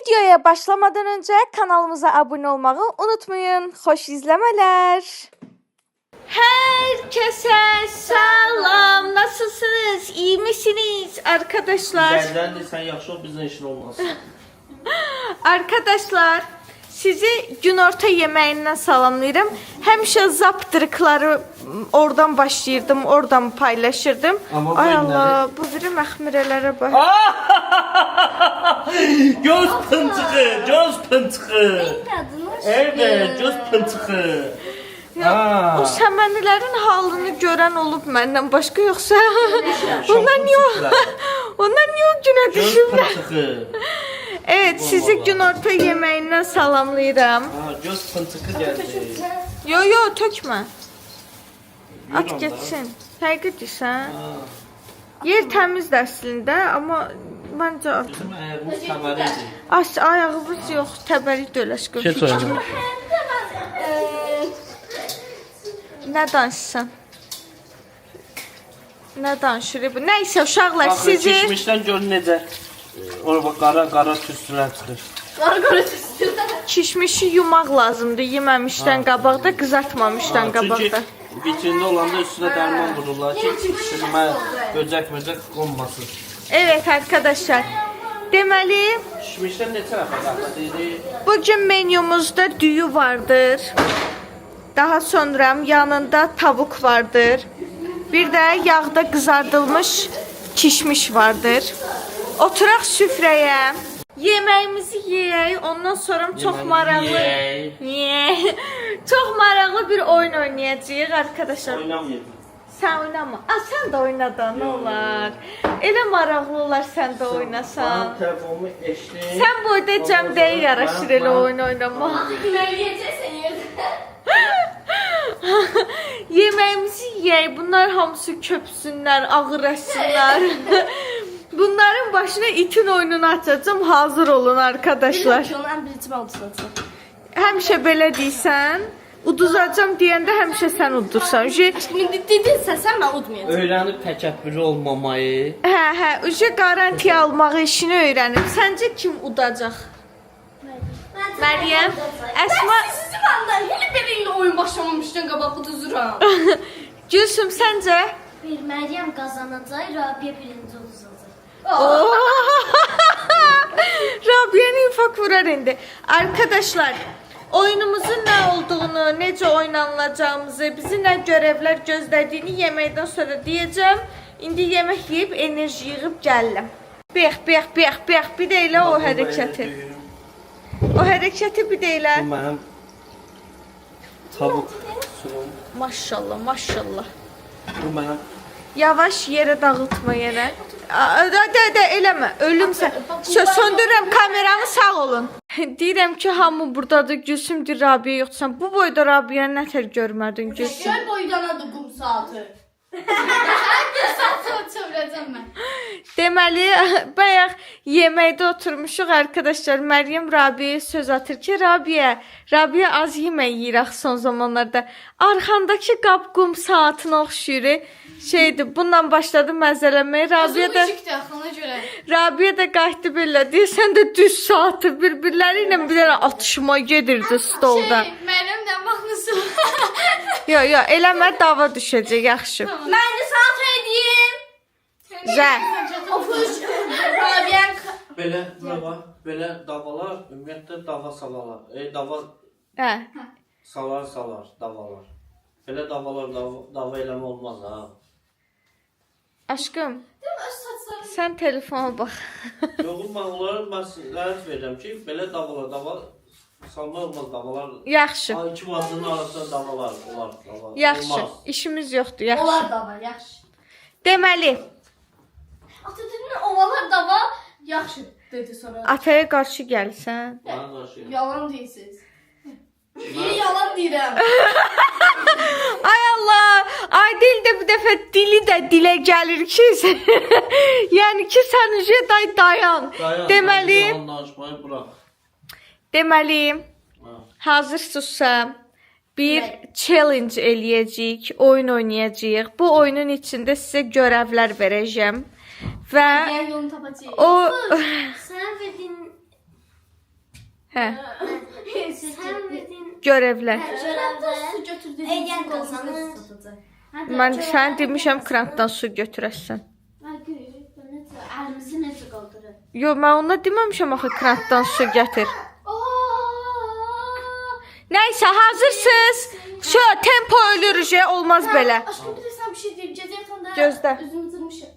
Videoya başlamadan önce kanalımıza abone olmayı unutmayın. Hoş izlemeler. Herkese selam. Nasılsınız? İyi misiniz arkadaşlar? Benden de sen yaxşı ol, bizden işin olmaz. Arkadaşlar, sizi günorta yemeğinden salamlayırım. Həmişə zaptırıkları oradan başlayırdım, oradan paylaşırdım. Ama bu Ay günləri- Allah, bu biri məxmirələrə bax. Göz pıntığı, göz pıntığı. Evet, göz pıntığı. O səmənilərin halını görən olub məndən başqa yoxsa? Onlar niyə o günə Göz düşüblər? pıntığı. Evet, sizi günorta yemeğinden salamlayıram. Göz pıntığı geldi. Yo, tökmə. At Yürü getsin. Həqiqətsən. Yer təmizdir əslində, amma məncə at. Bizim ayağımız təməliydi. Ayağımız yox, təbərik döləşqə. Keç oyunu. Nə danışsan? Nə danışır bu? Nəysə uşaqlar, Baxın, sizi çişmişdən gör necə. Ona bak, qara tüstülər çıxır. kişmişi yumaq lazımdır yeməmişdən qabaqda, qızartmamışdan qabaqda. Çünki vitrində olanda üstünə dərman vururlar ki, sürmə, böcək qonmasın. Evet arkadaşlar. Deməli, Çişmişdən ne tərəfə qalxır? bugün menyumuzda düyü vardır. Daha sonra yanında tavuk vardır. Bir de yağda kızardılmış kişmiş vardır. Oturaq süfrəyə. Yemeğimizi yeyək. Ondan sonra çox Yeməğimizi maraqlı. yeyək. Çox maraqlı bir oyun oynayacağıq arkadaşlar. Oynamayın. Sen oynama. Sen de oyna da, ne olar. Elə maraqlı olar sen de oynasan. Bana telefonumu eşli. Sen bu oyda cəmdəyə yaraşır elə oyun oynamaq. Yemeğimizi yiyək. Bunlar hamısı köpsünlər, ağırlaşsınlar. Bunların başına itin oyununu açacağım. Hazır olun arkadaşlar. Həmişə belə deysən, uduzacağım deyəndə həmişə sən udursan. Dedinsə sən mən udmayacağam. Öyrənib təkəbbürü olmamayı. Hə, garantiya almağı işini öyrənib. Səncə kim udacaq? Məryəm, Əsma, Sizi məndən elə belə ilə oyun başlamamışdan qabaq uduzuram. Gülsüm, səncə? Bir Meryem kazanacak, Rabia birinci olacak. Rabia'nın ufak vurar indi. Arkadaşlar, oyunumuzun ne olduğunu, necə oynanılacağımızı, bizi ne görevler gözlediğini yemekten sonra diyeceğim. İndi yemek yiyip enerji yığıp gəldim. Bex, bir də elə o hərəkəti. O hərəkəti bir də elə. Bu mənim tavuk suyum. Maşallah. Bu mənim Yavaş yere dağıtma yere. Eləmə, ölümsən. Söndürürəm kameramı, sağ olun. Deyirəm ki, hamı buradadır, Gülsümdür, Rabia yoxsan. Bu boyda Rabia'nı nətər görmədin Gülsüm? Göl boydanadı qum saatı. Hər bir saat çevirəcəm mən. Deməli, bayaq yeməkdə oturmuşuq arkadaşlar. Məryəm Rabia'ya söz atır ki, Rabia az yemək yeyir son zamanlarda. Arxandakı qab qum saatına oxşuyur. Bundan başladı məzələnməyə. Rabia da qayıtdı belə. Deyirsən də düz saatı bir-birləri ilə bir dənə atışma gedirdi stolda. Mənim də baxmısın. Yo, eləmə, dava düşəcək, yaxşı. Mən də saat edeyim. Güzel. Ofuş. Rabiyən. belə bura bax, belə davalar ümumiyyətlə dava salarlar. Hə. Salar davalar. Belə davalar dava eləmə olmaz ha. Aşkım, sən telefona bax. Yoxum mən onlara məsləhət verirəm ki, belə dava salma olmaz davalar. Yaxşı. İki vazının arasında davalar olar. Yaxşı. Olmaz. İşimiz yoxdur, yaxşı. Olar da var, yaxşı. Deməli, Atatürk'ün ovalar da var, yaxşı dedi sonra. ataya qarşı gəlsən. Bana qarşı. Yalan deyirsiniz. Yalan deyirəm. Ay Allah, Aydil də bir dəfə dili də dilə gəlir ki, yəni ki, sən dayan. Deməli, Danışmayı bırak. hazırsınızsa bir challenge eləyəcəyik, oyun oynayacağıq. Bu oyunun içində sizə görevlər verəcəm və Yəni yolunu tapacağıq. o Sen verdin Hə, Sən dedin görevlər. görevdə Su götürdüyüm eğer için kazanır. kolumuzu satacak. Mən sən demişəm krantdan su götürəsən. Əlimizi necə qaldırır? Yo, mən ona deməmişəm axı krantdan su gətir. Nəysə, hazırsınız? Şu tempo ölürüz, olmaz belə. Aşkım bir de sana bir şey diyeyim. Gece yatağında Gözlə. üzümü tırmışım.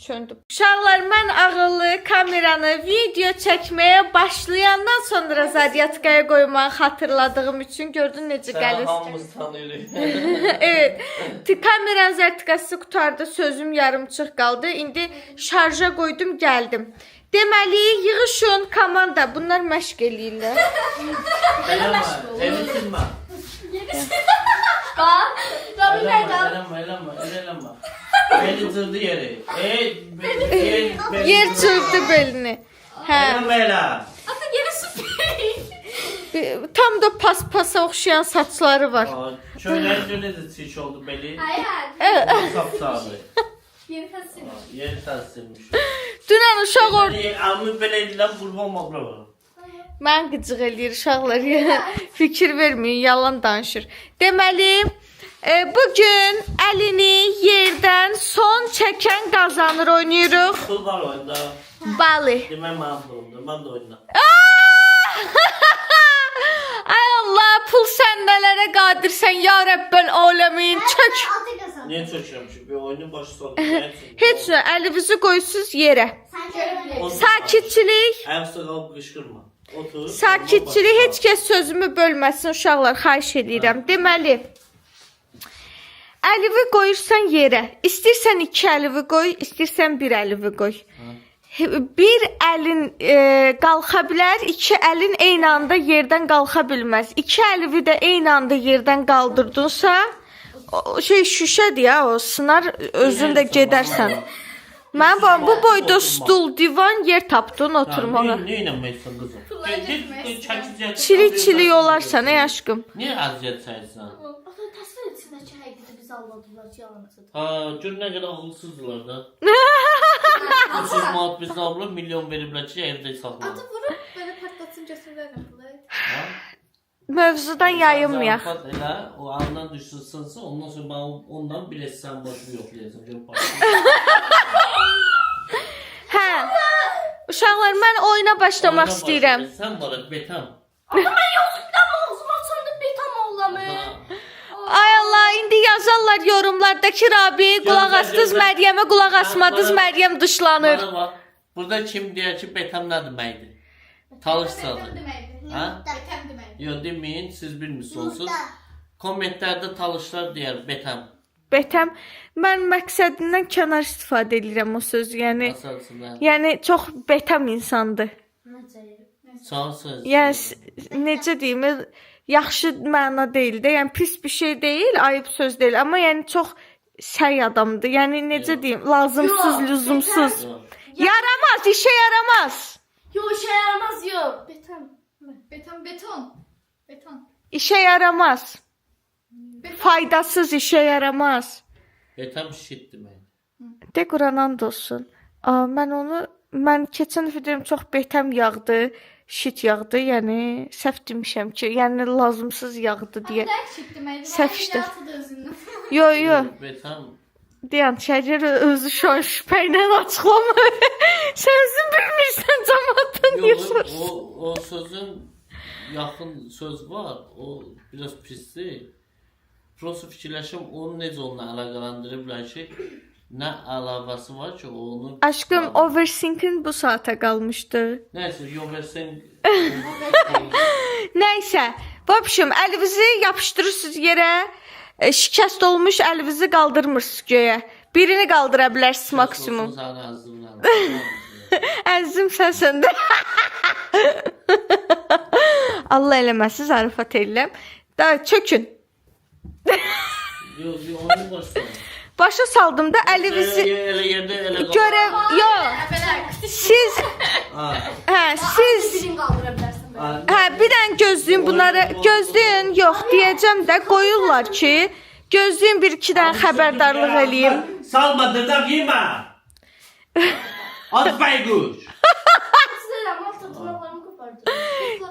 Söndüm. Uşaqlar, mən ağıllı kameranı video çəkməyə başlayandan sonra zaryatkaya qoymağı xatırladığım üçün gördün necə Sen gəlir. hamımız tanıyoruz. Evet. Kameranın zaryatkası qutardı, sözüm yarımçıq qaldı. İndi şarja qoydum, gəldim. Deməli, yığışın komanda. Bunlar məşq eləyirlər. Eleme, eli silme. Bak. Rabbi nerede? Eleme. Eli zırdı yeri. Yer çöktü belini. Hə. Eleme elə. Atın yine süper. Tam da paspasa oxşayan saçları var. Şöyle de çiş oldu beli. Hayır. Sapsarı. Yeni fasulye. Yeri tersilmiş. Dünən uşaq orada Amı belə edilən vurma mabra var. mən qıcıq eləyir uşaqlar. Fikir verməyin, yalan danışır. Deməli, bugün əlini yerdən son çəkən qazanır oynayırıq. Pul var oyunda. Bali. Deməm mən pulumdur. Mən də oyna. Ay Allah, pul sən nələrə qadirsən ya Rəbbən aləmin. Çök. Altı qazanır. Niyə çökürəm? Bir oyunun başı sonu. Heç nə, əlinizi qoysuz yerə. Sən görevli. Sakitçilik. Ayaqsa qalıb qışqırma. Otur. Sakitçilik, heç kəs sözümü bölməsin uşaqlar, xahiş edirəm. Deməli, əlivi qoyursan yerə. İstərsən 2 əlivi qoy, istərsən 1 əlivi qoy. Bir əlin qalxa bilər, 2 əlin eyni anda yerdən qalxa bilməz. 2 əlivi də eyni anda yerdən qaldırdınsa, şüşədir ya, o sınar, özün də gedərsən. Mən bu boyda stul, divan yer tapdın oturmağa. Nə eləməksən qızım? Çilik olarsan ey aşkım. Niyə əziyyət çəksən? Atın təsvir etsinlər ki, həqiqətə bizi aldadılar ki, yalanıdır. Ha, gör nə qədər ağılsızdılar da. 300 manat bizə alırlar, milyon veriblər ki, evdə saxlayın. Atı vurup böyle patlatsın götürürler bunları. Mövzudan yayınmayaq. Zarafat elə, o ağından düşürsünsə, ondan sonra ben ondan biləsən başını yoxlayacağım. Gör bax. Hə. Uşaqlar, mən oyuna başlamaq istəyirəm. Sən var, betam. Ben yolsuzdan ağzıma sandım bir tam oğlamı. Ay Allah, indi yazarlar yorumlardakı Rabi, qulaq astınız Məryəmə, qulaq asmadınız Məryəm dışlanır. Bana bax, burada kim deyər ki, betam nə deməkdir? Talışsadı. Betem demeydi. Ha? Betem demeydi. Yox, deməyin, siz bilmirsiniz. Kommentlərdə talışlar deyər, betam. Betəm, mən məqsədindən kənar istifadə edirəm o sözü, yəni çox betəm insandır. Sağ söz. Yəni necə deyim, yaxşı məna deyil də, yəni pis bir şey deyil, ayıb söz deyil, amma yəni çox səy adamdır. Yəni necə deyim, lazımsız, lüzumsuz. Yaramaz, işə yaramaz. Yo işe yaramaz yo. Betem. Betem beton. Beton. İşə yaramaz. Faydasız, işə yaramaz. Betam shit demək. De Quranan olsun. Mən keçən videom çox betəm yağdı, shit yağdı, yəni səhv demişəm ki, yəni lazımsız yağdı deyə. Səhv işte. Yo. Betam. Deyən şəhər özü şu an şübhə ilə açıqlamır. Sən özün bilmirsən, cəmaatın yoxdur. O sözün yaxın söz var, o biraz pisdir. Prosto fikirləşim, onu necə onunla əlaqələndiriblər ki, nə əlavəsi var ki, onu... Aşkım, overthinking bu saata qalmışdı. Nəysə, yoversin... Nəysə, vəbşim, əlinizi yapışdırırsınız yerə, şikəst olmuş əlinizi qaldırmırsınız göyə. Birini qaldıra bilərsiniz maksimum. Əzizim sənsən də. Allah eləməsin, zarafat eləm. Da, çökün. Yox, onu başlayalım. Başa saldım da əlinizi... Elə yerdə, elə qalır. Görev, yox. Siz... siz... Birini kaldırabilirsin böyle. Bir dənə gözləyin bunları. Gözləyin, yox, deyəcəm də qoyurlar ki, gözləyin bir-iki dənə xəbərdarlıq eləyim. Salmadır da yemə. At bayquş. Sizler ama tırnaklarımı kopardım.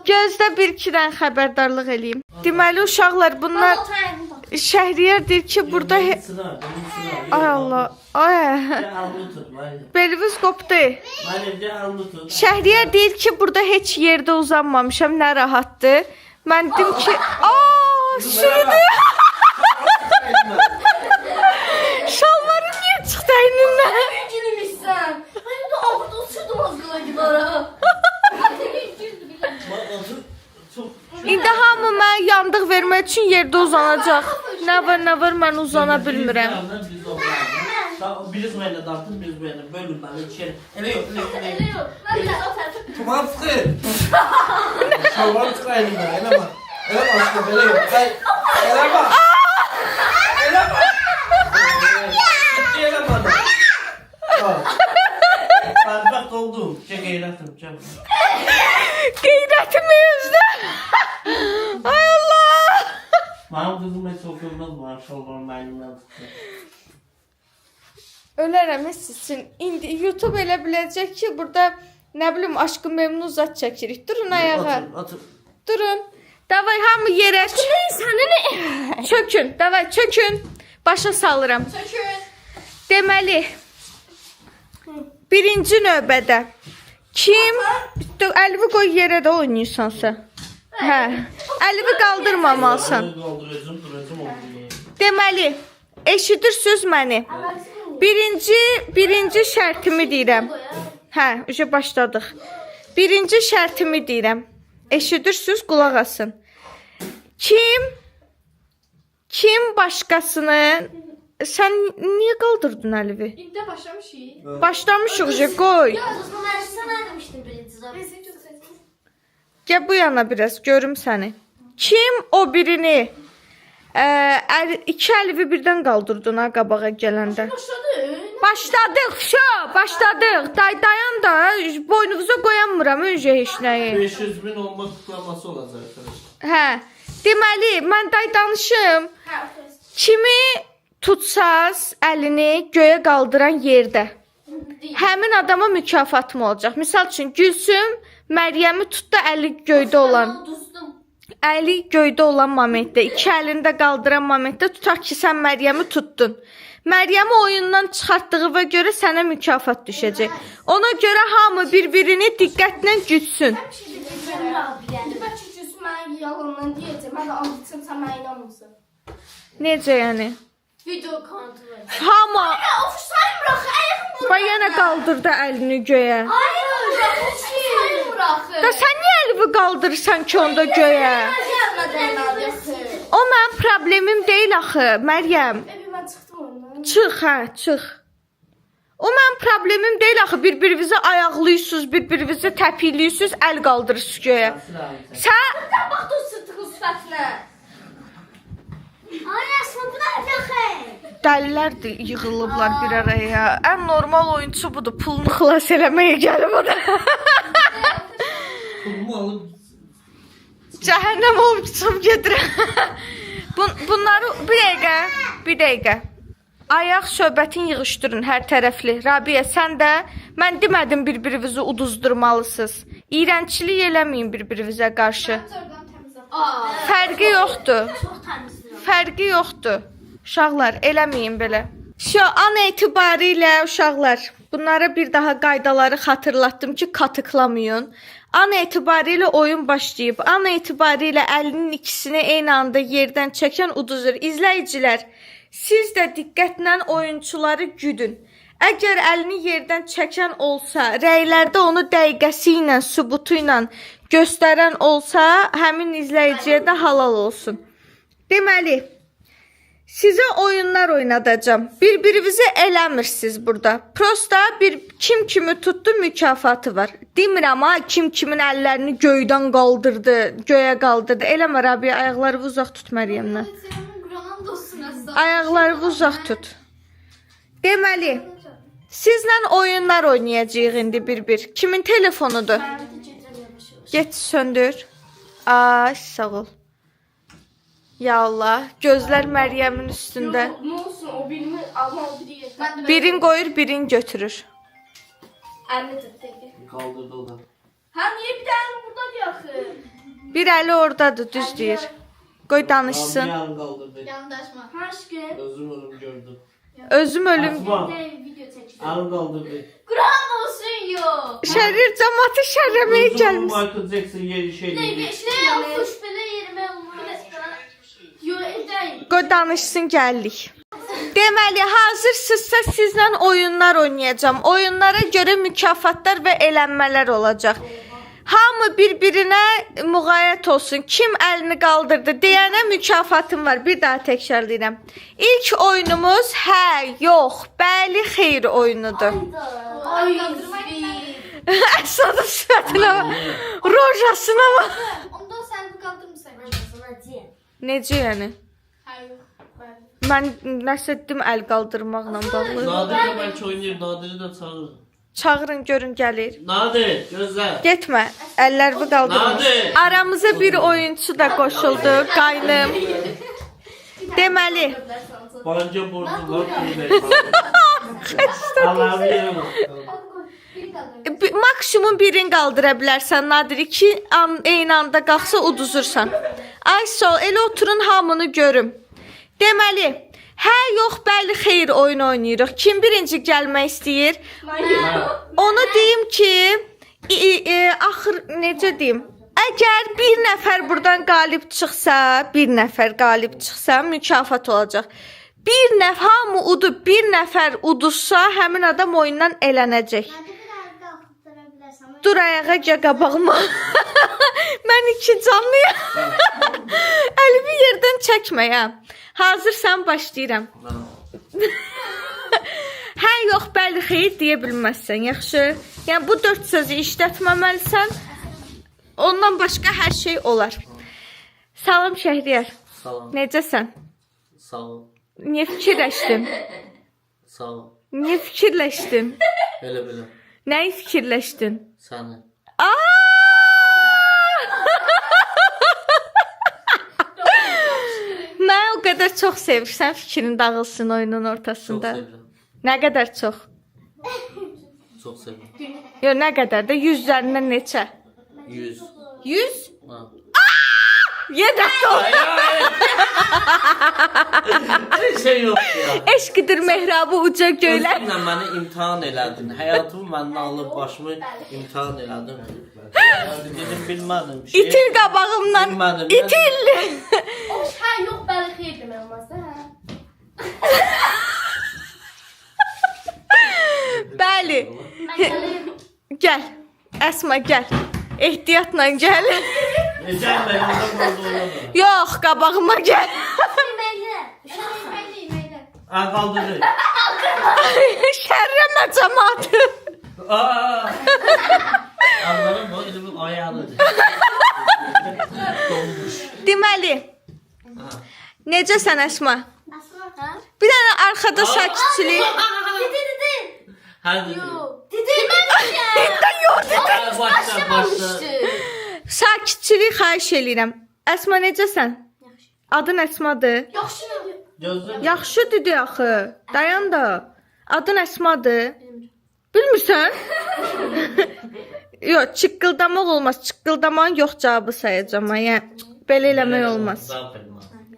Gözdə bir-ikidən xəbərdarlıq eləyim. Deməli uşaqlar bunlar Şəhriyar deyir ki burada Sıra. ay Allah. Ay. Alnı tut. Belimiz qopdu. Evde alnı tut. Şəhriyar deyir ki burada heç yerdə uzanmamışam, nə rahatdır. Mən dedim ki, aa, sürüdü. Şalvarım niyə çıxdı əynindən? Gülmüşsən. Benim de avurda uçurdum az qılacılara. Çok. İndi hamı mən yandıq vermək üçün yerdə uzanacaq. Nə var mən uzana bilmirəm. Biz onlarla. Biriz benimle dağıtın, biriz benimle bölün ben içeri. Ele yok. Öyle yok. Ben de o tarafa Tamam sıkı. Şalvar sıkı elimden. Ele bak. Ele bak sıkı. Ele yok. Ele bak. Ele bak. Ciddi ele bana. Bak. Bardak oldu. Çek eğletim. Çek. Qeyrətimi üzdə. Ay Allah. Benim kızım hiç okulmaz var. Şalvarın elimden tuttu. Ölərəm sizin. İndi YouTube elə biləcək ki, burada nə bilim Aşkı Memnu zat çəkirik. Durun ayağa. Atır. Durun. Davay hamı yerə. Səni nə? Çökün. Davay çökün. Başa salıram. sökün. Deməli birinci növbədə kim Əlvi qoy yerə də oynayırsansa. Hə. Əlvi qaldırmamalısan. Kaldıracağım, duracağım oldu. Deməli eşidirsiniz məni. Birinci şərtimi deyirəm. Hə, уже başladıq. Birinci şərtimi deyirəm. Eşidirsiniz, qulaq asın. Kim başqasını sən niyə qaldırdın Əlvi? İlk başlamışıq. Başlamışıq уже qoy. Ya o zaman ben sana demiştim birinci zaman. Ben seni çok sevdim. Gəl bu yana biraz görüm səni. Kim o birini iki Əlvi birdən qaldırdın ha qabağa gələndə? Başladı. Başladıq. Dayan da boynunuza qoyanmıram öncə heç nəyi. 500.000 olma kutlaması olacak arkadaşlar. Hə. Deməli, mən danışım. Ha, Kimi tutsaz əlini göyə qaldıran yerdə həmin adama mükafatım olacaq. Misal üçün Gülsüm Məryəmi tutdu əli göydə olan. Əli göydə olan momentdə, iki əlini də qaldıran momentdə tutaq ki, sən Məryəmi tutdun. Məryəmi oyundan çıxartdığına görə sənə mükafat düşəcək. Ona görə hamı bir-birini diqqətlə gütsün. Ben çocuğusun ben yalandan diyeceğim. Ben de anlatsam sen bana inanmıyorsun. Necə yəni? Video kontrol. Hamı Of sayın bırak. Ayağım bırak. bax yenə qaldırdı əlini göyə. Hayır bırak. Sayın bırak. Da sən niyə əlini qaldırırsan ki onda göyə? Gelmeden alıyorsun. O mənim problemim deyil axı, Məryəm. Ben çıktım ondan. Çıx, hə, çıx. O mənim problemim deyil axı, bir-birinizə ayaqlayırsınız, bir-birinizə təpikləyirsiniz, əl qaldırırsınız göyə. Sən Sen bak da sırtıklı sıfatına. Ay Asma bu da yakın. dəlilər də yığılıblar bir araya. Ən normal oyunçu budur, pulunu xilas eləməyə gəlib o da. Kulumu alıp Cəhənnəm olub çıxıb gedirəm. Bunları bir dəqiqə. Ayaq söhbətin yığışdırın hər tərəfli. Rabiyə sən də mən demədim bir-birinizi uduzdurmalısınız. İyrənçilik eləməyin bir-birinizə qarşı. Oradan temizle. Fərqi yoxdur. Çok temizliyor. Fərqi yoxdur. Uşaqlar, eləməyin belə. An etibarilə uşaqlar, bunlara bir daha qaydaları xatırlatdım ki, katıklamayın. An etibarilə oyun başlayıb. An etibarilə əlinin ikisini eyni anda yerdən çəkən uduzur. İzləyicilər, siz də diqqətlə oyunçuları güdün. Əgər əlini yerdən çəkən olsa, rəylərdə onu dəqiqəsi ilə, sübutu ilə göstərən olsa, həmin izləyiciyə də halal olsun. Deməli, sizə oyunlar oynadacağım. Bir-birinizi eləmirsiniz burada. Prosta kim kimi tutdu mükafatı var. Demirəm ha, kim kimin əllərini göydən qaldırdı, göyə qaldırdı. Eləmə Rabiyə, ayaqları uzaq tut Məryəmdən. Senin Ronaldo'sun aslında. Ayaqları uzaq tut. Deməli, sizlə oyunlar oynayacağıq indi bir-bir. Kimin telefonudur? Ben de getiremiyormuş. Get söndür. Ay, sağ ol. Ya Allah, gözlər Məryəmin üstündə. Ne olsun o birini alma o biri yeter. Ben de Birin qoyur, birin götürür. Anne tut peki. kaldırdı o da. Ha niye bir tane burada diyor ki? Bir əli oradadır, düz deyir. Qoy danışsın. Yan kaldırdı. Yandaşma. Aşkım. Özüm ölüm gördüm. Özüm ölüm. Asma. Video çekiyor. Yan kaldırdı. Kur'an olsun yok. Şərir cəmaatı şərləməyə Özüm gəlmiş. Michael Jackson yeri şey dedi. Ne yapmış belə yerime olmaz. Yo evdeyim. Qoy danışsın, gəldik. Deməli, hazırsınızsa sizlə oyunlar oynayacağam. Oyunlara görə mükafatlar və elənmələr olacaq. Hamı bir-birinə müğayət olsun. Kim əlini qaldırdı deyənə mükafatım var. Bir daha təkrarlayıram. İlk oyunumuz hə, yox, bəli, xeyr oyunudur. Ay Əsada sifətinə bak. Rojasına bak. Ondan sen bu kaldırmışsın. Necə yəni? Hayır. Mən nəsə dedim əl qaldırmaqla bağlı. Nadir de belki oynayır. Nadir'i de çağır. Çağırın görün gəlir. Nadir gözler. Getmə, əllərimi qaldırma. Nadir. Aramıza bir oyunçu da qoşuldu, qaynım. Deməli, Banca borcu var. Allah'ım yerim. maksimum birini qaldıra bilərsən, Nadir. 2 an eyni anda qalxsa uduzursan. Ay sol, elə oturun hamını görüm. Deməli, hə, yox, bəli, xeyr oyun oynayırıq. Kim birinci gəlmək istəyir? Onu deyim ki, axır necə deyim? Əgər bir nəfər buradan qalib çıxsa, mükafat olacaq. Bir nəfər hamı udub, bir nəfər uduzsa, həmin adam oyundan elənəcək. Dur ayağa gəl qabağıma. Mən iki canlıyam. Əlimi yerdən çəkməyəm. Hazırsan başlayıram. Hə, yox, bəli, xeyr deyə bilməzsən, yaxşı? Yəni bu 4 sözü işlətməməlisən. Ondan başqa hər şey olar. Salam Şəhriyar. Salam. Necəsən? Sağ ol. Niyə fikirləşdin? Sağ ol. Niyə fikirləşdin? Böyle böyle. Nəyi fikirləşdin? Səni. Mən o qədər çox sevirsən fikrin dağılsın oyunun Çok ortasında. seviyorum. Nə qədər çox? Çok seviyorum. Yox, nə qədər də 100 üzərindən neçə? 100. 100? Ha. Yedə çox. Bir şey yok ya. Eşqidir mehrabı uca göylər. Özünlə məni imtihan elədin. Həyatımı məndən alıb başımı imtihan elədin. Yani dedim bilmədim. İtil qabağımdan. Bilmədim. İtil. Ha yok belki xeyir demək olmaz da. Bəli. Gəl. Əsma gəl. Ehtiyatla gəl. Necə mən orada qaldı ona da. Yox, qabağıma gəl. Ha kaldırdı. Şərrəmə cəmaatı. Aa. Anladın mı? Elimin ayağıdır. Donmuş. Deməli. Necəsən Əsma? Bir dənə arxada sakitçilik. Hadi. Yox, Başla başla. sakitçilik xahiş eləyirəm. Əsma necəsən? Adın Əsmadır. Yaxşı nə? Gözüm. Yaxşı dedi axı. Dayan da. Adın Əsmadır. Bilmirsən? Yox, çıqqıldamaq olmaz. Çıqqıldamağın yox cavabı sayacağam. Yəni belə eləmək olmaz.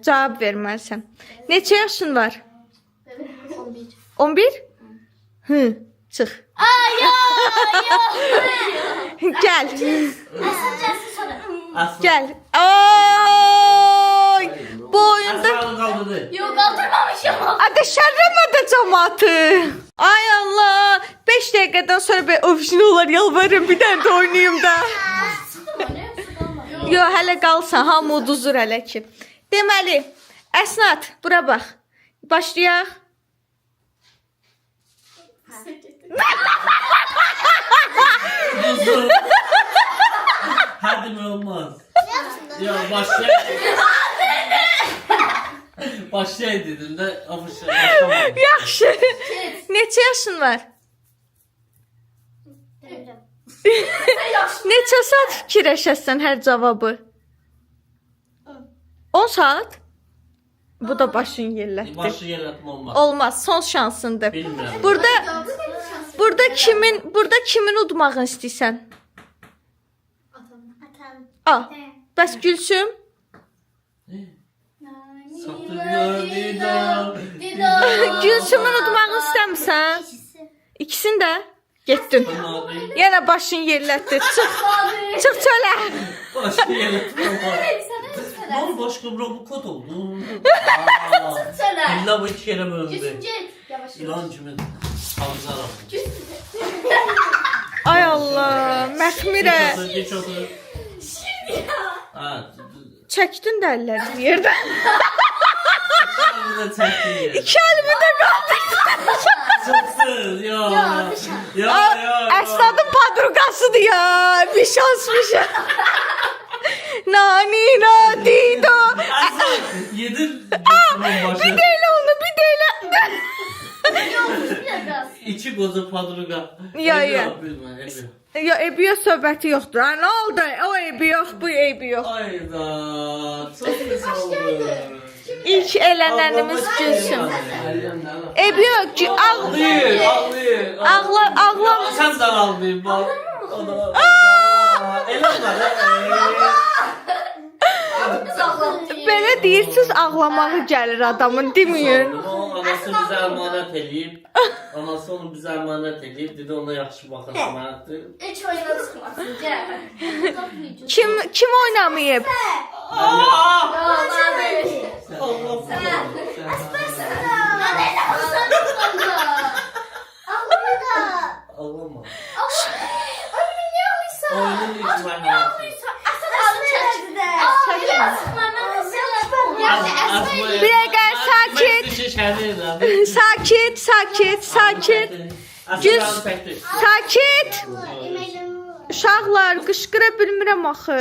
Cavab verməlisən. Neçə yaşın var? 11. 11? Hı, çıx. Gəl. Gəl. Oy! Bu oyunda Aslan kaldırdı. Yok kaldırmamışım. Adə şərrəmə də cəmaatı. Ay Allah. 5 dəqiqədən sonra mən ofisini olar yalvarırım bir dənə də oynayım da. Yo, hələ qalsan, hamı uduzur hələ ki. Deməli, Əsnad, bura bax. Başlayaq. Uzun. Hadi mi olmaz? Ya başla. Başlayın dedim de başlamadım. Yaxşı. Neçə yaşın var? Neçə saat fikirləşəsən hər cavabı? 10 saat? Bu da başın yerlətdi. Başı yerletme olmaz. Olmaz, son şansındır. Bilmiyorum. Burada kimin udmağını istəyirsən? Atam. Al. Bəs Gülsüm? Gülsümü unutmaq istəmirsən? İkisini də getdin. Yenə başın yerlətdi. Çıx çölə. Başka yere Ne oldu başka bu kod oldu. Söyle. İlla bu iki kere bölündü. Git. Yavaş. İlan kimi Hamza Ay Allah, Məxmirə. Geç otur. Ha, Çəkdin də əllərini yerdən. bir de çekti yere. İki əlimi də qaldı. Çıksın ya. Ya. Əsladın padruqasıdır ya. Bir şansmış. Nani na dido. Aslan yedin Gülsüm'ün başı. Bir deylə onu, bir deylə. İçi kozu padruga. Ya. Bilmem ebi. Ya Ebiyə söhbəti yoxdur. Ha, nə oldu? O Ebi yox, bu Ebi yox. Ayda. Çok güzel oldu. İlk elənənimiz Gülsüm. Ebi yox, Ağlıyor. ağla. Sen de ağlıyor bak. O da. Elazığ. Belə deyirsiniz, ağlamağı gəlir adamın, deməyin. Anası bizə əmanət eləyib. Anası onu bizə əmanət eləyib. Dedi ona yaxşı baxasınlar. Hiç oyuna çıkmasın. Gel. Kim oynamayıb? Ağlama. Oyunun ilk mərhələsi. Bir dəqiqə, sakit. Sakit. Sakit. Uşaqlar, qışqıra bilmirəm axı.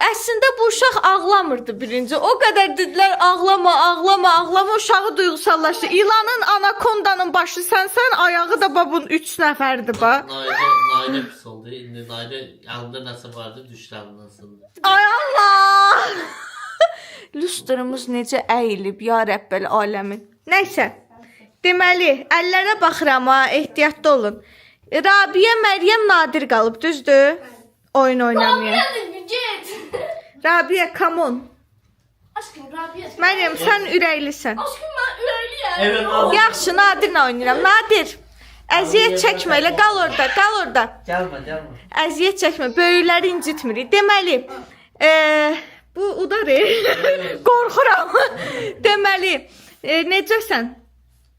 Əslində bu uşaq ağlamırdı birinci. O qədər dedilər ağlama. Uşağı duyğusallaşdı. İlanın, anakondanın başı sənsən, ayağı da babun 3 nəfərdir ba. Naidə pis oldu. İndi Naidə yanında nəsə vardı, düşlərin nasıldı. Ay Allah! Lustrumuz necə əyilib ya Rəbbəl aləmin. Nəysə. Deməli, əllərə baxıram ha, ehtiyatlı olun. Rabiyə, Məryəm, Nadir qalıb, düzdür? Oyun oynamaya. Rabiyə, come on. Aşkım Rabia. Məryəm, sən ürəklisən. Aşkım ben üreliyim. Evet, Nadir. Yaxşı, Nadirlə oynayıram. Nadir, əziyyət çəkmə, elə qal orada. Gəlmə. Əziyyət çəkmə, böyükləri incitmirik. Deməli, bu udar, qorxuram. Deməli, necəsən?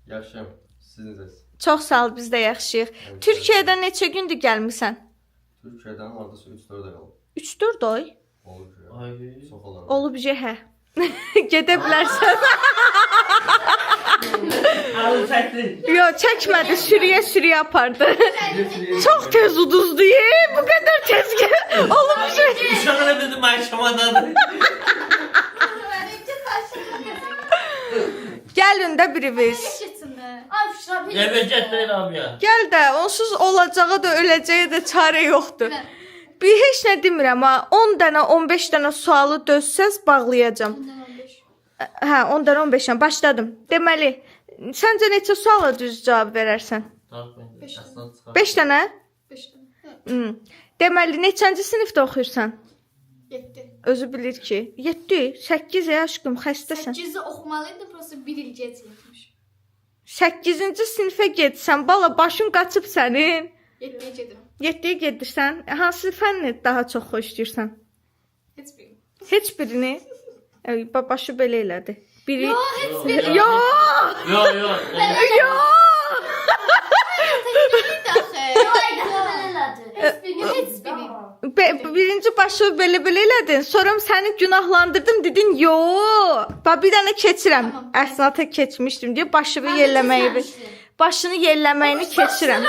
Yaxşıyam. Siz necəsiniz? Çox sağ ol, biz də yaxşıyıq. Türkiyədən neçə gündür gəlmisən? Türkiyədən hardasa 3-4 ay qalıb. 3-4 ay? Olub ki. Ay. Çox olar. Olub hə. Gedə bilərsən. Ağlı çəkdi. Yo, çəkmədi, sürüyə apardı. Çox tez uduzdu. Bu qədər tez olub Uşağı nə dedi məhkəmadadır. Gəlin də birimiz. Ay Rabia. Eve getməyin abi ya. Gəl də, onsuz olacağı da öləcəyi də çarə yoxdur. Bir heç nə demirəm ha. 10 dənə, 15 dənə sualı dözsəz bağlayacağam. Hə, 10 dənə 15-dən başladım. Deməli, səncə neçə suala düz cavab verərsən? 5 dənə? 5 Deməli, neçənci sinifdə oxuyursan? 7. Özü bilir ki. 7, 8 aşkım, xəstəsən. 8'i okumalıydı, prosto 1 il geç yetmiş. 8-ci sinifə getsən, bala başın qaçıb sənin. 7'ye gedirəm. 7-yə gedirsən, hansı fənni daha çox xoşlayırsan? Heç birim. Heç birini? Başı belə elədi. Biri... Yo, heç birim. Yo! Yo. Yo! Heç birim. Birinci başı belə elədin, sonra səni günahlandırdım, dedin, yo. Bir dənə keçirəm. Əsnata keçmişdim deyə başını yerləməyini keçirəm.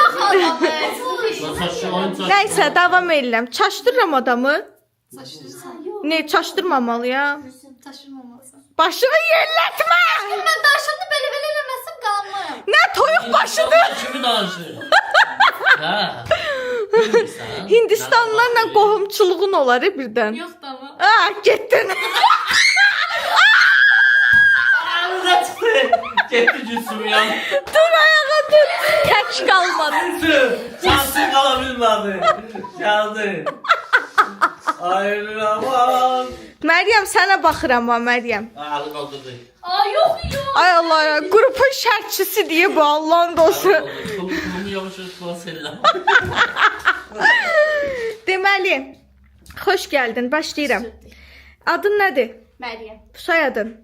Nəysə, davam edirəm. Çaşdırıram adamı. Taşırırsan. Ne, çaşdırmamalıyam. Taşırmamalısın. Başını yerlətmə! Ben daşını belə eləməsəm qalmayam. Nə toyuq başıdır? Kimi danışır? Ha. Hindistanlılarla qohumçuluğun olar birdən. Yox da ama. Getdin. Ağzına çıktı. Getdi Gülsüm ya. Dur ayağa dur. Tək qalmadın. Şansı kalabilmedi. Geldi. Ayraman. Məryəm sənə baxıram ha Məryəm. Alı kaldırdı. Aa yok yok. Ay Allah ya, qrupun şərtçisi diye bu Allah'ın dostu. Kolumu yavaş yavaş bana selam. Deməli, xoş gəldin. Başlayıram. Adın nədir? Meryem. Soyadın?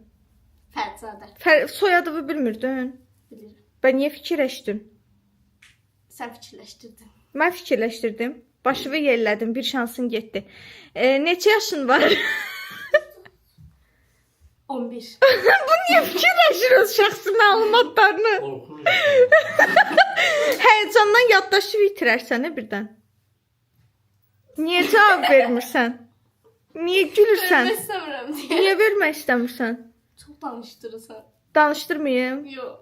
Fertzade. Soyadını bilmirdin. Bilirim. Ben niyə fikirləşdim? Sen fikirleştirdin. Mən fikirləşdirdim. Başımı yerlədim. Bir şansın getdi. Neçə yaşın var? 11. Bu niyə fikirləşiriz şəxsi məlumatlarını? Korkuyorum. Həyəcandan yaddaşı itirərsən birdən. Niyə cavab vermirsən? Niyə gülürsən? istemiyorum diye. Niyə vermək istəmirsən? Çok danıştırırsan. Danışdırmayım. Yok.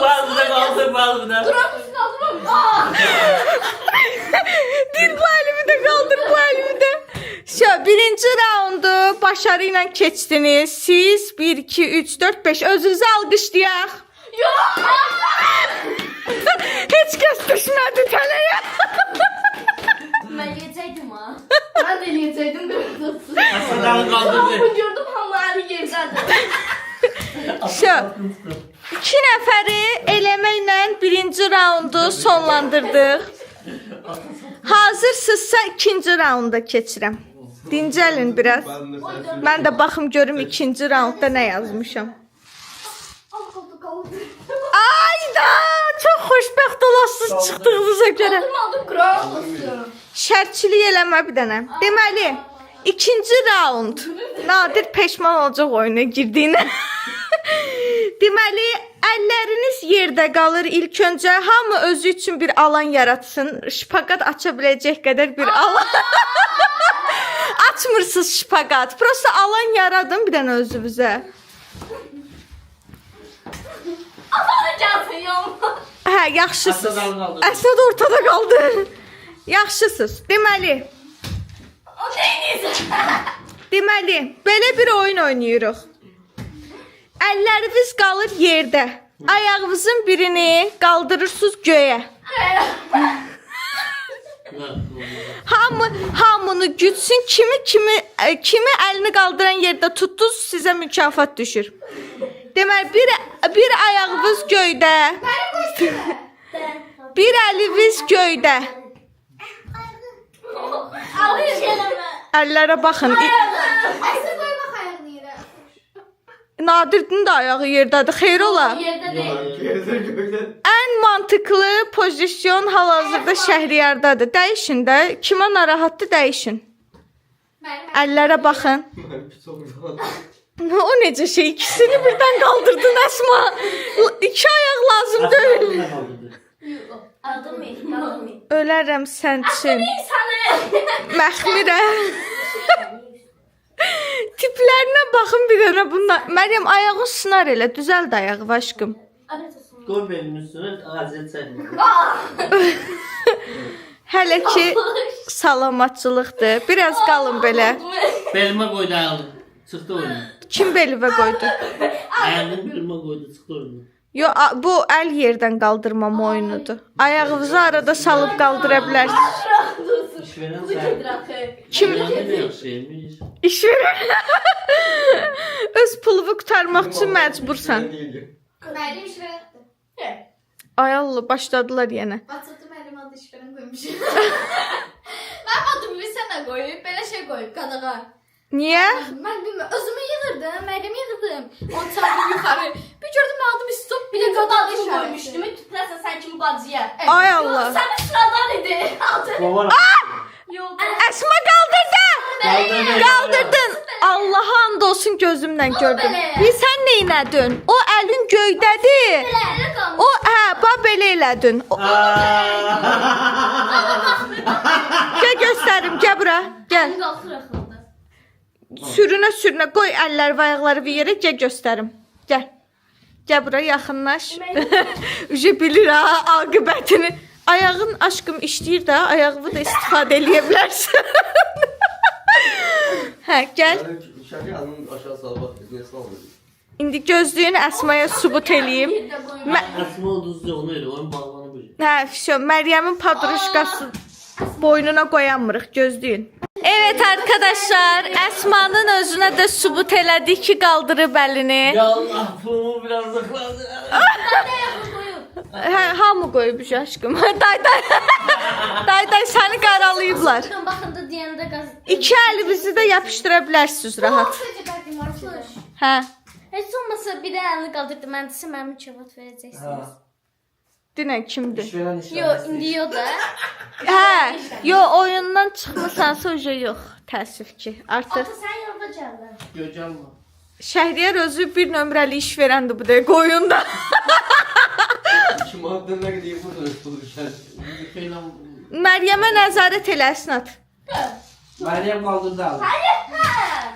Bazıda kaldı bazıda. Duramıyorsun kaldırmam. Aa. Dil bu elimi de kaldır bu elimi de. Birinci raundu başarı ilə keçdiniz. Siz 1, 2, 3, 4, 5 özünüzü alqışlayaq. Yok. Heç kəs düşmədi tələyə. Ben yiyecektim ha. Ben de yiyecektim de tutsuz. Asadan kaldırdı. Ama gördüm hamları yerden. İki nəfəri eləməklə birinci raundu sonlandırdıq. Hazırsınızsa ikinci raunda keçirəm. Dincəlin biraz. Mən də baxım görüm ikinci raundda nə yazmışam. Ayda, çox xoşbəxt olasınız çıxdığınıza görə. Aldım kral olsun. Şərtçilik eləmə bir dənə. Deməli, ikinci raund. Nadir peşman olacaq oyuna girdiyinə. Deməli, əlləriniz yerdə qalır ilk öncə. Hamı özü üçün bir alan yaratsın. Şpaqat aça biləcək qədər bir alan. Açmırsınız şpaqat. Prosta alan yaradın bir dənə özünüzə. Bana gelsin yavrum. Hə, yaxşısınız. Asadan kaldırdı. Əsad ortada qaldı. Yaxşısınız. Deməli, O neyiniz? deməli, belə bir oyun oynayırıq. Əlləriniz qalır yerdə. Ayağınızın birini qaldırırsınız göyə. Hamını gütsün. Kimi əlini qaldıran yerdə tutdunuz, sizə mükafat düşür. Deməli, bir ayağınız göydə. Bir əliniz göydə. Alayım. Əllərə baxın. Aysel koy bak ayağını yere. Nadirdin də ayağı yerdədir. Xeyr ola. Yerde değil. Geride gökten. Ən mantıqlı pozisyon hal-hazırda Şəhriyardadır. Dəyişin də. Kimə narahatdır, dəyişin. Əllərə baxın. Pis oldu. O necə şey? İkisini birdən qaldırdın Əsma. İki ayaq lazım deyil. Aldım mı? Aldım mı? Ölərəm sən üçün. Sana. Məxmirə. Tiplərinə baxın bir dənə bunlar. Məryəm ayağın sınar elə. Düzəld ayağı aşkım. Koy benim üstüne azet sen. Hələ ki salamatçılıqdır. Biraz qalın belə. Belime koydu ayağını. Çıktı oyunu. Kim belivə qoydu? Ayağını belime koydu çıktı oyunu. Yo, bu əl yerdən qaldırmama oyunudur. Ayağınızı arada salıb qaldıra bilərsiniz. İşveren sen. Kim Ne yakışıymış. iş verir? Öz puluvu qurtarmaq üçün məcbursan. Meryem işveren yaptı. Ay Allah, başladılar yenə. WhatsApp'ta Meryem adlı işveren koymuş. Ben Batu bir sene koyup böyle şey koyup kadına. Niyə? Ben bilmiyorum. Özümü yığırdım. Meryem'i yığırdım. 10 tane yukarı. Bir gördüm aldım stop. Bir de kadın işveren. Koymuştum. Tüprese sen kimi bacıya. Ay Allah. Sen sıradan idi. Kovar. Yok. Əsma qaldırdı. Qaldırdın. Allaha and olsun gözümlə gördüm. Sən nə elədin? O əlin göydədir. O bax belə elədin. Gəl göstərim, gəl bura. Gəl. Qalxır axıldı. Sürünə qoy əlləri və ayaqları bir yerə, gəl göstərim. Gəl. Gəl bura yaxınlaş. Ücə bilir ha aqibətini. Ayağın aşkım işləyir də, ayağını da istifadə eləyə bilərsən. Hə, gəl. Şaka yanının aşağı sağa bak. Nesne oluyor. İndi gözlüyünü Əsmaya sübut eləyim. Asma o düzde onu öyle. Onun bağlanı böyle. Hə, Məryəmin padruşkası. boynuna koyamırıq, gözləyin. Evet arkadaşlar, Əsmanın özünə də sübut elədik ki, qaldırıb əlini. Ya Allah, pulumu biraz dıxladı. Hə, hamı qoyub aşkım. Day səni qaralayıblar. Baxın da deyəndə qaz. İki əlinizi də yapışdıra bilərsiniz rahat. Hə. Heç olmasa bir də əlini qaldırdı. Mən desə mənim cavab verəcəksiniz. Dinən kimdir? İşveren işler. Yo, indi yo da. Hə, yo oyundan çıxmısansa oje yox, təəssüf ki. Artıq Ata sən yolda gəldin. Göcəlmə. Şəhriyar özü bir nömrəli iş verəndi bu dəqiqə oyunda. Şu maddeler gideyim burada tutulurken. Şeylə Məryəmə nəzarət elə Əsnad. Meryem kaldırdı abi.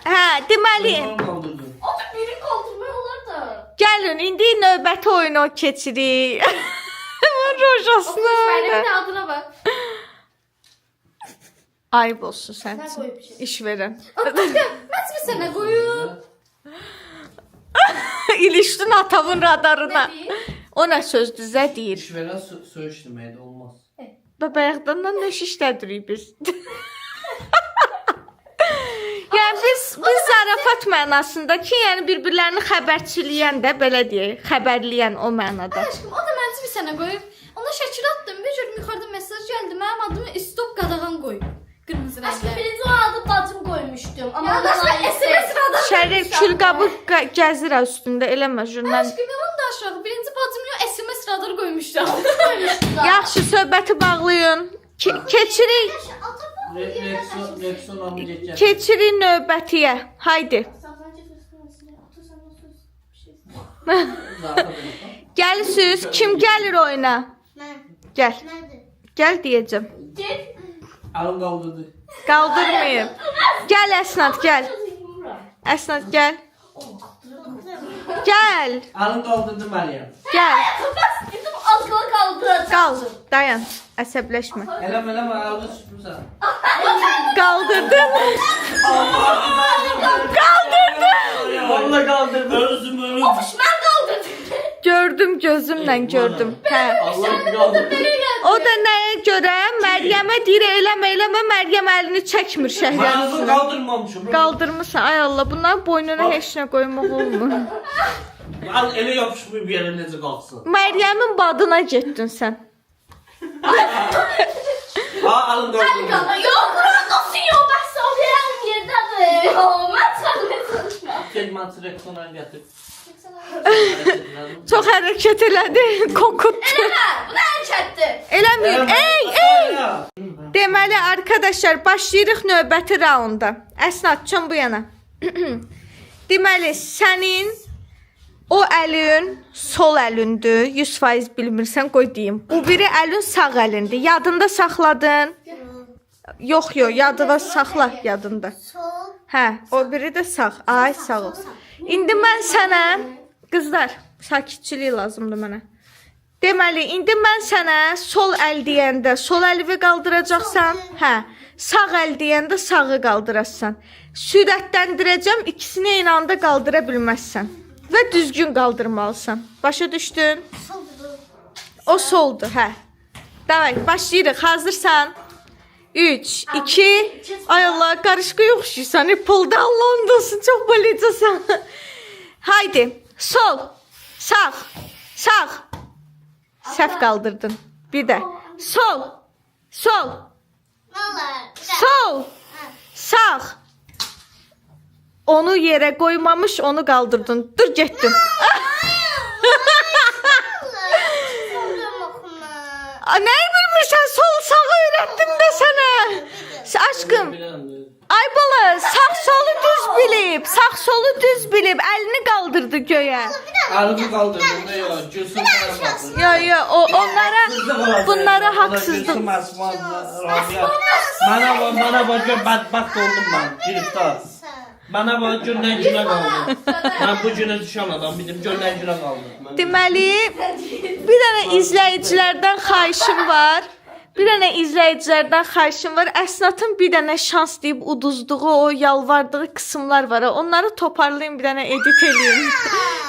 Hə, deməli, Onu kaldırdı. Otur biri kaldırmaya olar da. gəlin indi növbəti oyunu keçirik. Rojasına. Mənim də adına bax. Ayıb olsun sən Sən üçün. qoyub bir şey. İş verən. Mən sənə qoyum. İlişdin atavın radarına. Nə deyir? O nə sözdür, zə deyir. İşveren söğüş demeye de olmaz. Bayaqdan nə iş işlədirik biz. Yəni biz zarafat mənasında ki, yəni bir-birlərini xəbərçiliyən də belə deyək, xəbərləyən o mənada. Aşkım, o da mənci bir sənə qoyub. Ona şəkil atdım. Bir gördüm yuxarıda mesaj gəldi. Mənim adımı stop qadağan qoyub. Qırmızı Aşkım rənglə. birinci o adı bacım koymuştum. Ama Ya da ondan mən SMS radar. Şərif külqabı gəzir üstündə, eləmə jurnal. Aşkım, yalan da aşağı. Birinci bacım yo SMS radar qoymuşdu. Yaxşı, söhbəti bağlayın. Keçirik, Rexon amı geçer. keçirik növbətiyə. Haydi. Gəlsiz, kim gəlir oyuna? Mən. Gəl. Nədir? Gəl deyəcəm. Alın kaldırdı. Qaldırmayın. Gəl Əsnad, gəl. Əsnad gəl. Gəl. Alın kaldırdı Meryem. Gəl. Bizim azgılı kaldıracağım. Qal. Dayan. Əsəbləşmə. Eleme aldı süpürsen. Qaldırdın. Vallahi kaldırdı. Özüm ölüm. Ben kaldırdım. Gördüm, gözümlə gördüm. Hə. Allah qaldı. O da nəyə görə? Məryəmə deyir, eləmə, Məryəm əlini çəkmir Ben şəhərdən ağzını üstünə. kaldırmamışım. Qaldırmısan, ay Allah, bunların boynuna heç nə qoymaq olmur. Al ele yapışmıyor bir yere nece kalksın. Məryəmin badına getdin sən. Alın kaldırdı. Yok nasıl yok? Ben soruyorum yerdedir. Ben çalışma. Kelman Rexon'a getir. Çox hərəkət elədi, kokutdu. Bu ne çekti? Eləmir. Ey! Deməli arkadaşlar, başlayırıq növbəti raunda. Əsnad, çön bu yana. Deməli, sənin o əlin sol əlindür. 100% bilmirsən, qoy deyim. Bu biri əlin sağ əlindir. Yadında saxladın? Yox, yadında saxla, yadında. Sol. Hə, o biri də sağ. Ay, sağ ol. İndi mən sənə, qızlar, sakitçilik lazımdır mənə. Deməli, indi mən sənə sol əl deyəndə sol əlivi qaldıracaqsan, hə, sağ əl deyəndə sağı qaldırasan. Sürətləndirəcəm, ikisini eyni anda qaldıra bilməzsən və düzgün qaldırmalısan. Başa düşdün? Soldur. O soldur, hə. Davay, başlayırıq. Hazırsan? 3, 2, ay Allah, qarışqa oxşuysan, pulda Allah'ın olsun, çox balacasan. Haydi, sol, sağ, sağ. Səhv qaldırdın. Bir də. Sol, sol, sol, sağ. Onu yerə qoymamış, onu qaldırdın. Dur, getdim. Nəyi bilmirsən, sol, sağı öyrətdim də sənə. Aşkım, ay bala, sağ solu düz bilib, sağ solu düz bilib, əlini qaldırdı göyə. Alın kaldırdı. Ne yok. Gülsün bana bakın. Yo, bunlara haksızlık. Bana bak badbaxt oldum ben. Giriftar. Bana bak gündən günə qaldım. Ben bu günə düşən adam bizim gündən günə qaldım. Deməli, bir dənə izləyicilərdən xahişim var. Əsnadın bir dənə şans deyib uduzduğu, o yalvardığı qısımlar var. Onları toparlayın, bir dənə edit edeyim.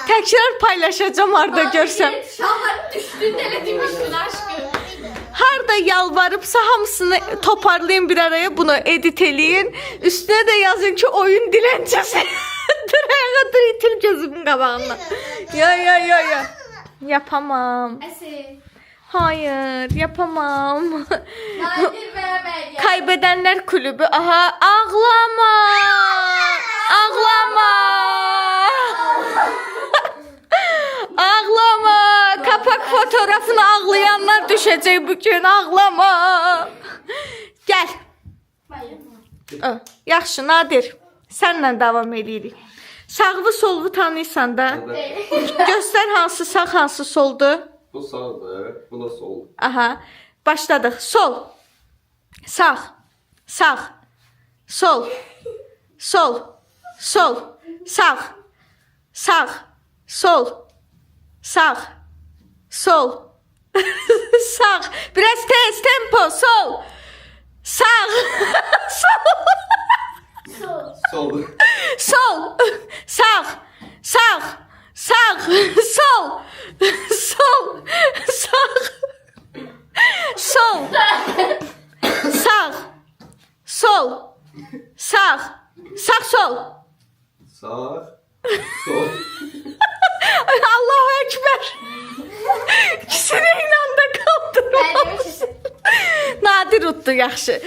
Təkrar paylaşacağım arada görsəm. Şahların düşdüğünde elə demişdin aşkım. Harda yalvarıbsa hamısını toparlayın bir araya, bunu edit eləyin. Üstüne de yazın ki oyun diləncəsi. Dur itil gözümün qabağından. Ya. Yapamam. Əsi. Hayır, yapamam. Nadir və Məryəm. Kaybedenler kulübü. Aha, ağlama. Ağlama. Ağlama. Kapak fotoğrafını ağlayanlar düşecek bugün. Ağlama. Gel. Məryəm. Yaxşı, Nadir. Sənlə davam edirik. Sağvı solvu tanıysan da. Göster hansı sağ, hansı soldur. Bu sağdır, bu da sol. Aha. Başladık. Sol. Sağ. Sağ. Sol. Sol. Sol. Sağ. Sağ. Sol. Sağ. Sol. Sağ. Biraz tez tempo. Sol. Sağ. Sol. Sol. Sol. Sağ. Sağ. Sağ. Sol. Sol. Sağ. Sol. Sağ. Sol. Sağ. Sağ sol. Sağ. Sol. Allahu Ekber. İkisini aynı anda kaldırma. Məryəmin səsi. Nadir utdu yaxşı.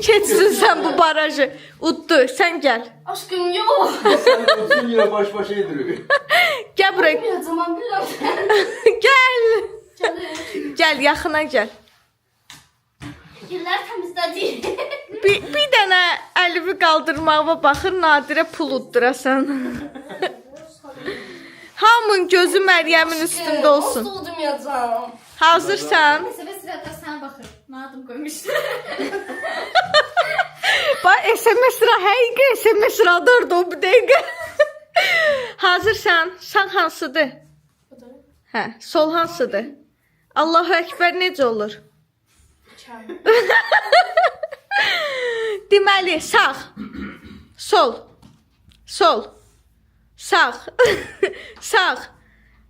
Keçsin sen bu barajı. Utdu, sen gel. Aşkım yok. Sen olsun yine baş başa yediriyor. Gel buraya. Bir zaman bilirəm. Gel. Gel yaxına gel. Güllər təmizdə deyil. Bir dənə əlivi qaldırmağa baxır, Nadirə pul uddurasan. Hamın gözü Məryəmin üstündə olsun. Asla udmayacağım. Hazırsan? Məsələ sırada sən baxır. Nə adım qoymuşdu? Bax, SMS sıra, həqiqi SMS sıradır da o bir dəqiqə. Hazırsan? Sağ hansıdır? Hə, sol hansıdır? Allahu Ekber necə olur? Deməli, sağ, sol, sol, sağ, sağ,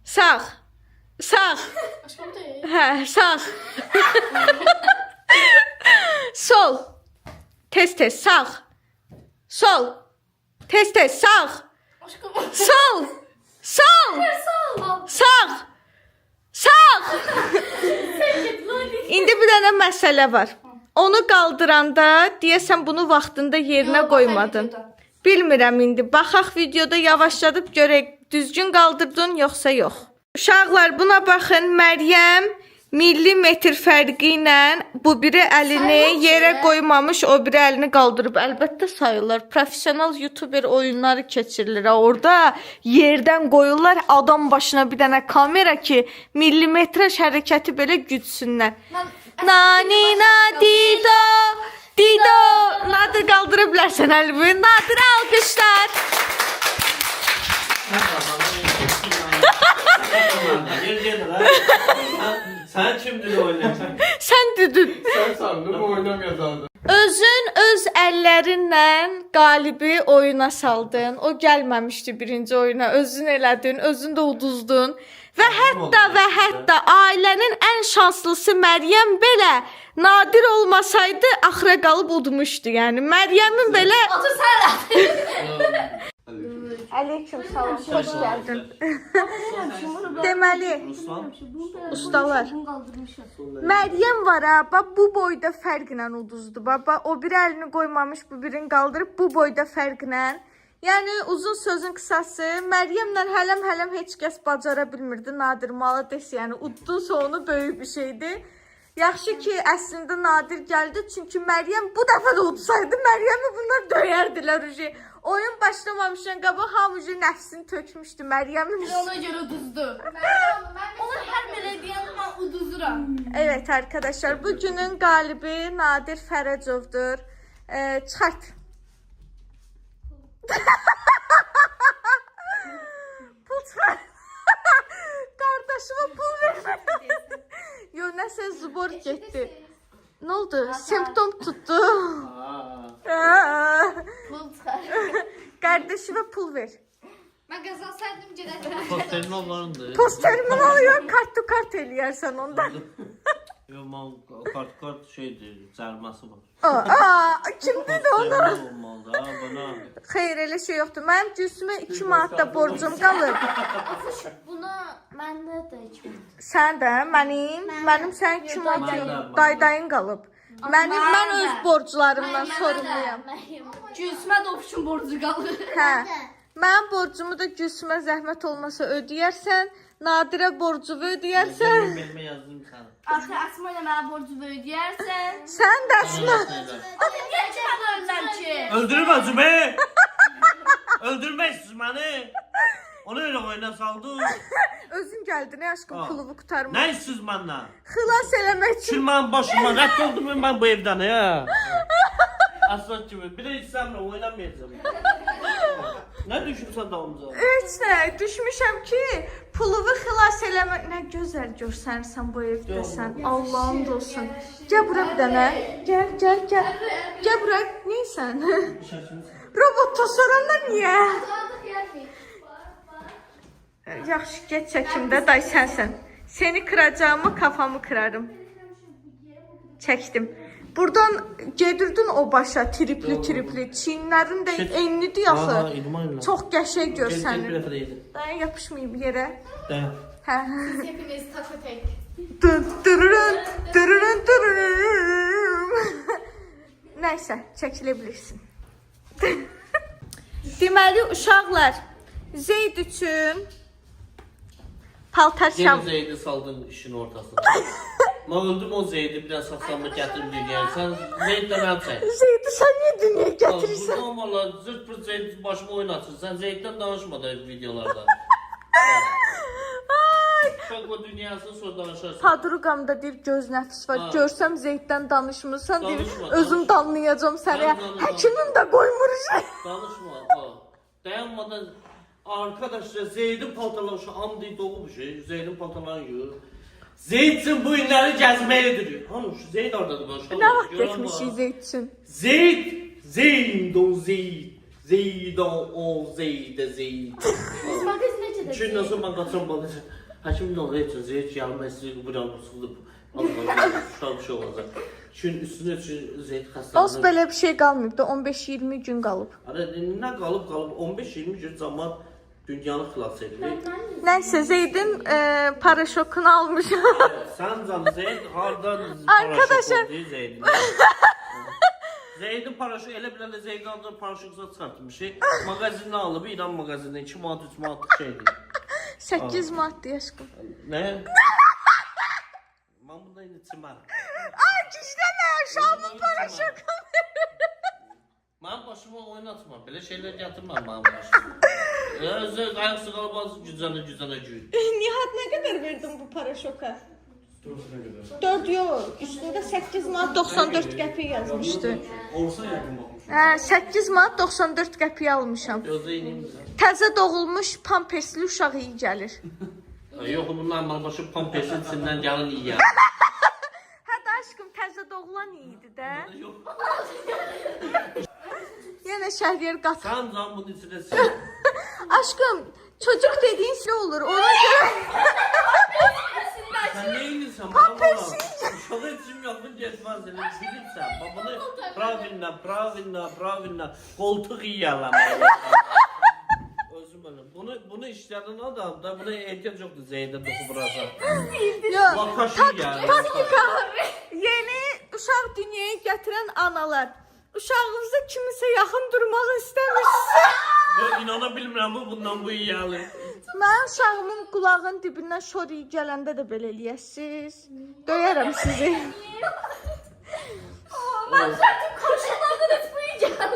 sağ, sağ, Aşkım deyil. hə, sağ, sol, tez, sağ, sol, tez, sağ, Aşkım. sol, sol, sağ, sağ. İndi bir dənə məsələ var. Onu qaldıranda deyəsən bunu vaxtında yerinə qoymadın. Bilmirəm indi. Baxaq videoda yavaşladıb görək düzgün qaldırdın yoxsa yox. Uşaqlar buna baxın. Məryəm millimetr fərqi ilə bu biri əlini yerə qoymamış, o biri əlini qaldırıb. Əlbəttə sayırlar. Professional YouTuber oyunları keçirilir. Orada yerdən qoyurlar adam başına bir dənə kamera ki millimetraj hərəkəti belə güdsünlər. Nani na dido dido. Nadir qaldırıb bilərsən əlini. Nadir alqışlar. Sen kimdir oynayacak? Sən düdün. Sen sandın oynamayacağını. Özün öz əllərinlə qalibi oyuna saldın. O gəlməmişdi birinci oyuna. Özün elədin, özün də uduzdun. Və hətta ailənin ən şanslısı Məryəm belə Nadir olmasaydı axıra qalıb udmuşdu. Yəni Məryəmin belə Otur sən. Aleyküm salam, xoş gəldin. Deməli, ustalar. Məryəm var ha, bax bu boyda fərqlə uduzdu. Bax o bir əlini qoymamış, bu birini qaldırıb bu boyda fərqlə. Yəni uzun sözün qısası, Məryəmlə hələm heç kəs bacara bilmirdi. Nadir malades, yəni uddunsa onu böyük bir şeydi. Yaxşı ki əslində Nadir gəldi, çünki Məryəm bu dəfə də udsaydı, Məryəmi bunlar döyərdilər uji. Oyun başlamamışdan qabaq hamı nəfsini tökmüşdü Məryəmin. Ona görə uduzdu. Ona hər belə deyəndə mən uduzuram. Evet arkadaşlar, bugünün galibi Nadir Fərəcovdur. Çıxart. Pul çıxart. Qardaşıma pul vermə. Yo, nəsə zubor getdi. Ne oldu? Semptom tuttu. Pul çıxar. Kardeşime pul ver. Mən qazansaydım gedərdim. Posterin onlarındır. Posterimi alıyor, kart to kart eləyərsən ondan. Yo, Kart şeydir, cərməsi var. Kim dedi onu? Olmalıdır, ha, bana. Xeyr, elə şey yoxdur. Mənim Gülsümə 2 manatda borcum qalır. Buna məndə də heç bir. Sən də, mənim sənin 2 manat daydayın qalıb. Mən öz borclarımdan sorumluyam. Gülsümə də opşun borcu qalır. Hə. Mənim borcumu da Gülsümə zəhmət olmasa ödəyərsən, Nadirə borcu ödəyərsən. Mən yazdım sana. Ata Asma ilə mənə borcu ödəyərsən. Sən də Asma. Niyə çəkmirsən ki? Öldürmə Zübə! Öldürməsiz məni! Onu elə oyuna saldın. Özün gəldin, aşkım, pulumu qutarmaq. Nə işsiz məndən? Xilas eləmək üçün. Şimdi mən başıma rədd oldum mən bu evdən ya. Aslan kimi. Bir də istəmirəm, oynamayacağım. Nə düşürsən davamıza? Heç nə, düşmüşəm ki, pulumu xilas eləmək. Nə gözəl görsənirsən bu evdəsən. Allah'ım olsun. Gəl bura bir dənə. Gəl. Gəl bura. Neysən? Robot tosaranla niyə? Yaxşı, get çəkimdə, day sənsən. Seni kıracağımı kafamı kırarım. Çəkdim. Buradan gedirdin o başa tripli. Çiynlərin də enlidir axı. Çox qəşəng görsənir. Dayan, yapışmayıb yerə. Dayan. Hə. Hepiniz taco tek. Dırırın. Nəysə, çəkilə bilirsin. Deməli, uşaqlar, Zeyd üçün paltar şam. Yeni Zeyd'i saldın işin ortasına. Ben öldüm o Zeyd'i biraz saksamlı getirdim dünyaya. Sen Zeyd'den el çek. Zeyd'i sən niyə dünyaya gətirirsən? Buradan valla zırt pırt Zeyd başıma oynatır. Sen Zeyd'den danışma da videolarda. Çok o dünyasını sonra danışarsın. Padruqamda deyir göz nəfis var. Görsəm Zeyddən danışmırsan, deyir Danışma, özüm danışma. danlayacağım səni. Danışma. Həkimin də qoymur şey. Danışma. Dayanmadan arkadaşlar Zeyd'in paltarları şu amdi dolu bir şey. Zeyd'in paltarları yiyor. Zeyd'in bu günləri gəzməyə ediyor. Hanım şu Zeyd oradadır başka. Nə vaxt getmişik Zeyd üçün? Zeyd o. Magazin necədir? Çünkü nasıl ben kaçan balıcı. Hakim de oraya için Zeyd gelmesi buran kusulup. Allah'ım bir şey olacak. Çünkü üstüne Zeyd hastalığı. Dost belə bir şey qalmayıb da 15-20 gün qalıb. Ne kalıp 15-20 gün zaman dünyanı xilas edilir. Nəysə Zeydin paraşokunu almışam. Sen canı Zeyd hardan Arkadaşlar. paraşok oldu Zeyd'in. Zeyd'in paraşoku elə biləndə Zeyd'in adını paraşokuza çıxartmış. Magazindən alıb İran magazindən 2 manat 3 manatlıq şeydir. 8 manat aşkım. Ne? Ben bunda yine çimərəm. Kişləmə, Şamın paraşoku. Mənim başıma oynatma. Belə şeylər gətirməm mənim başıma. Özü ayaqsı qalbazı gücənə güc. Nihat nə qədər verdin bu paraşoka? 4 yox, üstündə 8 manat 94 qəpik yazmışdı. Olsa yakın bakmış. Hə, 8 manat 94 qəpik almışam. Gözə ineyim. Təzə doğulmuş pampersli uşaq iyi gəlir. Yox, bunlar mənim başım pampersin içindən gəlin yiyər. Hə də aşkım, təzə doğulan iyiydi də. Yox. Yenə şəhriyer qat. Sən can bunun içində sil. Aşkım, çocuk dediğin şey olur. Ona göre Sən nə edirsən? Pampersin. Uşağı içim yaxın getməz elə bilirsən. Bunu pravilna qoltuq yiyərlər. Özüm ölüm. Bunu işlədən adam da buna ehtiyac yoxdur Zeydə toxubrasa. Yox, yani. taktika. Yeni uşaq dünyaya gətirən analar. Uşağınıza kimisə yaxın durmaq istəmirsə. Yo, inana bilmirəm bundan bu yiyəli. Mən uşağımın qulağın dibindən şori gələndə də belə eləyəsiz. Döyərəm sizi. Ben zaten komşulardan etmeyeceğim.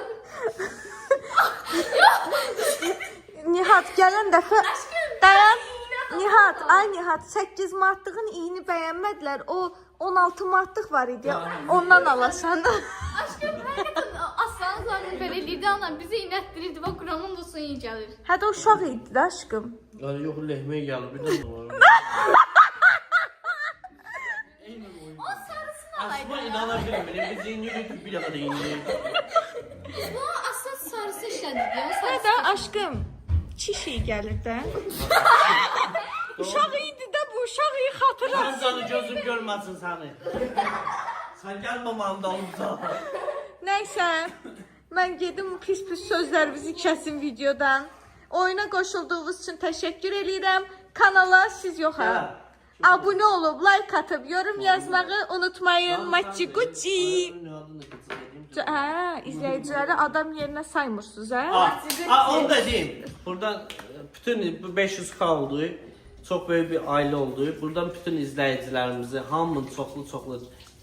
Nihat gələn dəfə dayan. Nihat 8 manatlığın iyini bəyənmədilər. O 16 manatlıq var idi. Ondan alasan. Aşkım hakikaten aslanın zaten böyle lidanla bizi inettirirdi. Bak Kur'an'ın da suyu iyi gelir. Hə də uşaq idi də aşkım. Yani yox lehməyə gəlir bir də var. O sarısını alaydı. Asma inana bilmirəm. Biz indi götürüb bir dəfə də indi. Bu aslan sarısı işledik ya. O Hə sarısı. də aşkım. Çiş iyi gəlir də. Uşaq idi də bu. uşaq iyi xatırlat. Mən canı gözüm görməsin səni. Sən gəlmə mənim dalımca. Nəysə, mən gedim pis sözlərinizi kəsin videodan. Oyuna qoşulduğunuz üçün təşəkkür edirəm. Kanala siz yox ha. Abunə olub, like atıb, yorum yazmağı unutmayın. Maçi Gucci. İzləyiciləri adam yerinə saymırsınız, hə? Onu da deyim. Buradan bütün 500k oldu. Çox böyük bir ailə oldu. Buradan bütün izləyicilərimizi hamının çoxlu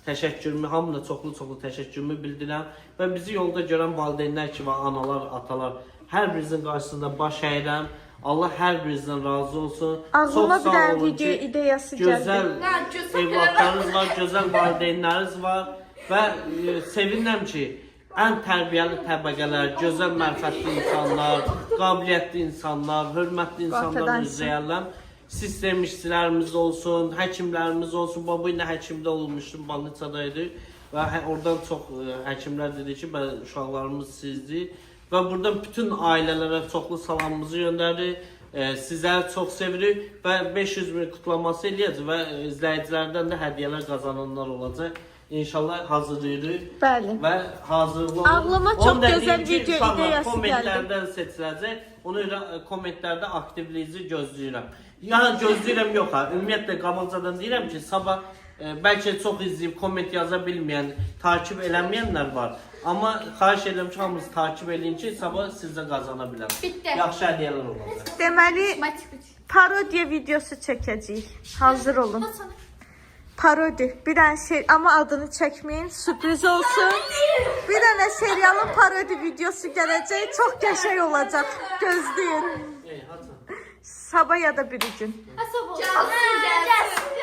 təşəkkürümü, hamına çoxlu təşəkkürümü bildirirəm və bizi yolda görən valideynlər kimi, analar, atalar, hər birinizin qarşısında baş əyirəm. Allah hər birinizdən razı olsun. Ağlıma Çox bir sağ dənə olun video ki, ideyası gəldi. gözəl evlatlarınız var, gözəl valideynləriniz var və sevinirəm ki, ən tərbiyəli təbəqələr, gözəl mərifətli insanlar, qabiliyyətli insanlar, hörmətli insanlar izləyərlər. Sistem işçilərimiz olsun, həkimlərimiz olsun. Bu ilə həkimdə olmuşdum, Balnicadaydı və oradan çox həkimlər dedi ki, uşaqlarımız sizdir və buradan bütün ailələrə çoxlu salamımızı göndəririk. Sizləri çox sevirik və 500 min kutlaması eləyəcək və izləyicilərdən də hədiyyələr qazananlar olacaq. İnşallah hazırlayırıq. Bəli. Və hazırlı olun. Ağlıma çox gözəl video ideyası gəldi. Kommentlərdən seçiləcək. Ona görə kommentlərdə aktivliyinizi gözləyirəm. Yəni gözləyirəm yox ha. Ümumiyyətlə qabaqcadan deyirəm ki, sabah bəlkə çox izləyib komment yaza bilməyən, takib eləməyənlər var. Amma xahiş edirəm ki, hamınız takib eləyin ki, sabah siz də qazana bilən. Bitti. Yaxşı hədiyyələr olacaq. Deməli, Maçı Gucci. parodiya videosu çəkəcəyik. Hazır olun. Parodi. Bir dənə şey, amma adını çəkməyin, sürpriz olsun. Bir dənə serialın parodi videosu gələcək. Çox qəşəng olacaq. Gözləyin. Hadi. Sabah ya da bir gün. Gelsin gelsin.